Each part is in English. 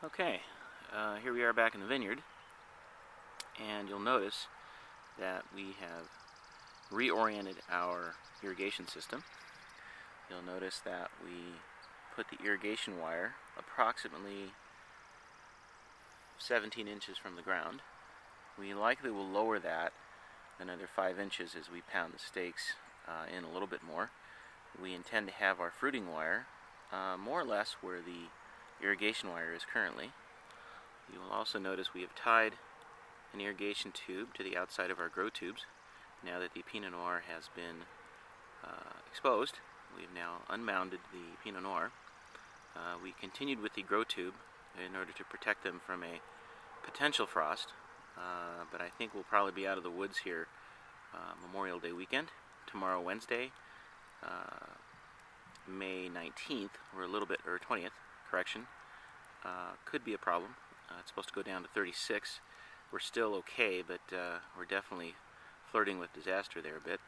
Okay, here we are back in the vineyard, and you'll notice that we have reoriented our irrigation system. You'll notice that we put the irrigation wire approximately 17 inches from the ground. We likely will lower that another 5 inches as we pound the stakes in a little bit more. We intend to have our fruiting wire more or less where the irrigation wire is currently. You will also notice we have tied an irrigation tube to the outside of our grow tubes. Now that the Pinot Noir has been exposed, we've now unmounded the Pinot Noir. We continued with the grow tube in order to protect them from a potential frost, but I think we'll probably be out of the woods here Memorial Day weekend. Tomorrow, Wednesday, May 19th, or 20th, correction, could be a problem. It's supposed to go down to 36. We're still okay, but we're definitely flirting with disaster there a bit.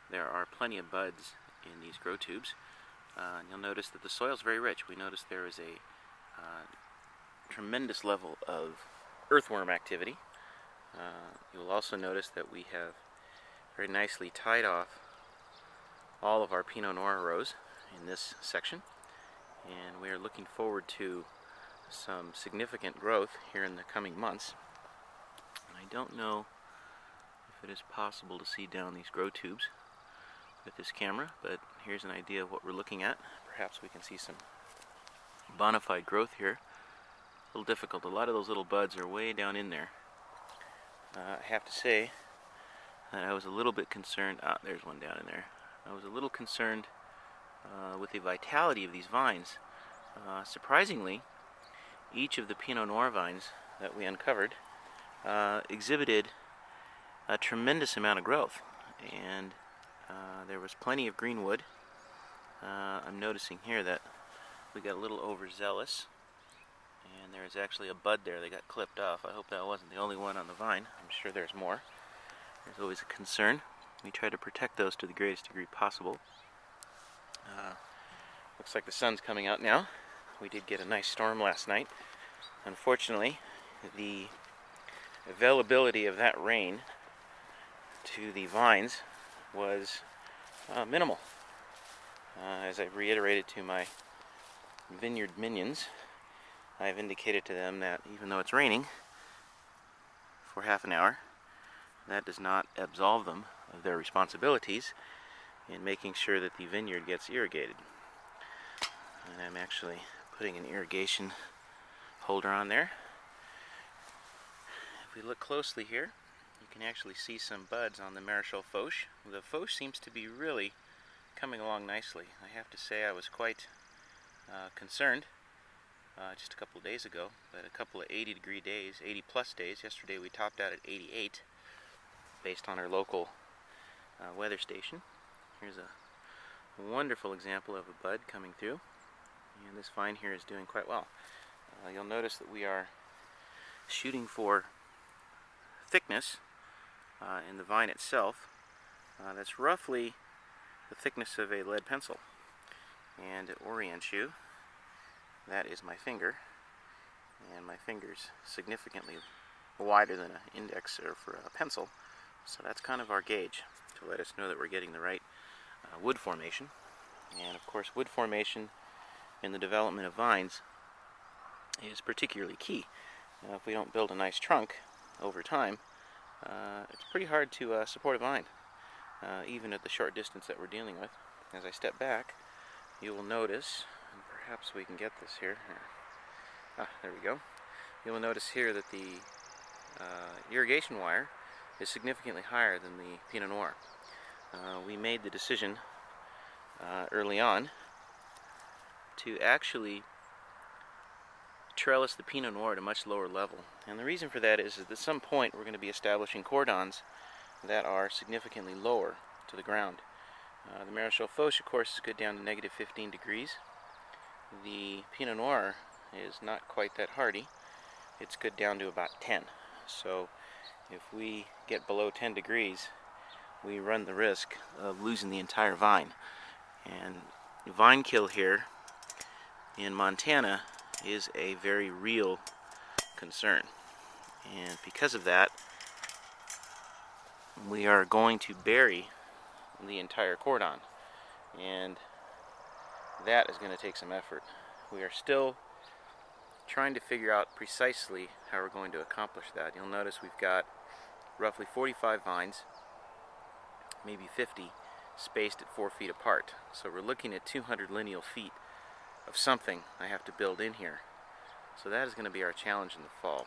There are plenty of buds in these grow tubes. And you'll notice that the soil is very rich. We notice there is a tremendous level of earthworm activity. You'll also notice that we have very nicely tied off all of our Pinot Noir rows in this section, and we are looking forward to some significant growth here in the coming months. And I don't know if it is possible to see down these grow tubes with this camera, but here's an idea of what we're looking at. Perhaps we can see some bona fide growth here. A little difficult. A lot of those little buds are way down in there. I have to say that I was a little bit concerned. There's one down in there. I was a little concerned with the vitality of these vines. Surprisingly, each of the Pinot Noir vines that we uncovered exhibited a tremendous amount of growth, and there was plenty of green wood. I'm noticing here that we got a little overzealous, and there is actually a bud there that got clipped off. I hope that wasn't the only one on the vine. I'm sure there's more. There's always a concern. We try to protect those to the greatest degree possible. Looks like the sun's coming out now. We did get a nice storm last night. Unfortunately, the availability of that rain to the vines was minimal. As I've reiterated to my vineyard minions, I've indicated to them that even though it's raining for half an hour, that does not absolve them of their responsibilities in making sure that the vineyard gets irrigated. And I'm actually putting an irrigation holder on there. If we look closely here, you can actually see some buds on the Marichal foch. The foch seems to be really coming along nicely. I have to say I was quite concerned just a couple of days ago, but a couple of 80-degree days, 80-plus days. Yesterday we topped out at 88 based on our local weather station. Here's a wonderful example of a bud coming through, and this vine here is doing quite well. You'll notice that we are shooting for thickness in the vine itself. That's roughly the thickness of a lead pencil. And to orient you, that is my finger, and my finger's significantly wider than an index or for a pencil, so that's kind of our gauge to let us know that we're getting the right wood formation. And of course, wood formation in the development of vines is particularly key. If we don't build a nice trunk over time, it's pretty hard to support a vine, even at the short distance that we're dealing with. As I step back, you will notice, and perhaps we can get this here. There we go. You will notice here that the irrigation wire is significantly higher than the Pinot Noir. We made the decision early on to actually trellis the Pinot Noir at a much lower level. And the reason for that is that at some point we're going to be establishing cordons that are significantly lower to the ground. The Marichal foch, of course, is good down to negative 15 degrees. The Pinot Noir is not quite that hardy. It's good down to about 10. So if we get below 10 degrees, we run the risk of losing the entire vine. And vine kill here in Montana is a very real concern. And because of that, we are going to bury the entire cordon. And that is going to take some effort. We are still trying to figure out precisely how we're going to accomplish that. You'll notice we've got roughly 45 vines, maybe 50, spaced at 4 feet apart. So we're looking at 200 lineal feet of something I have to build in here. So that is going to be our challenge in the fall.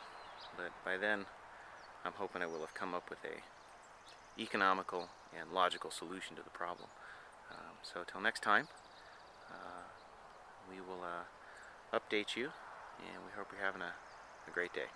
But by then, I'm hoping I will have come up with a economical and logical solution to the problem. So till next time, we will update you, and we hope you're having a great day.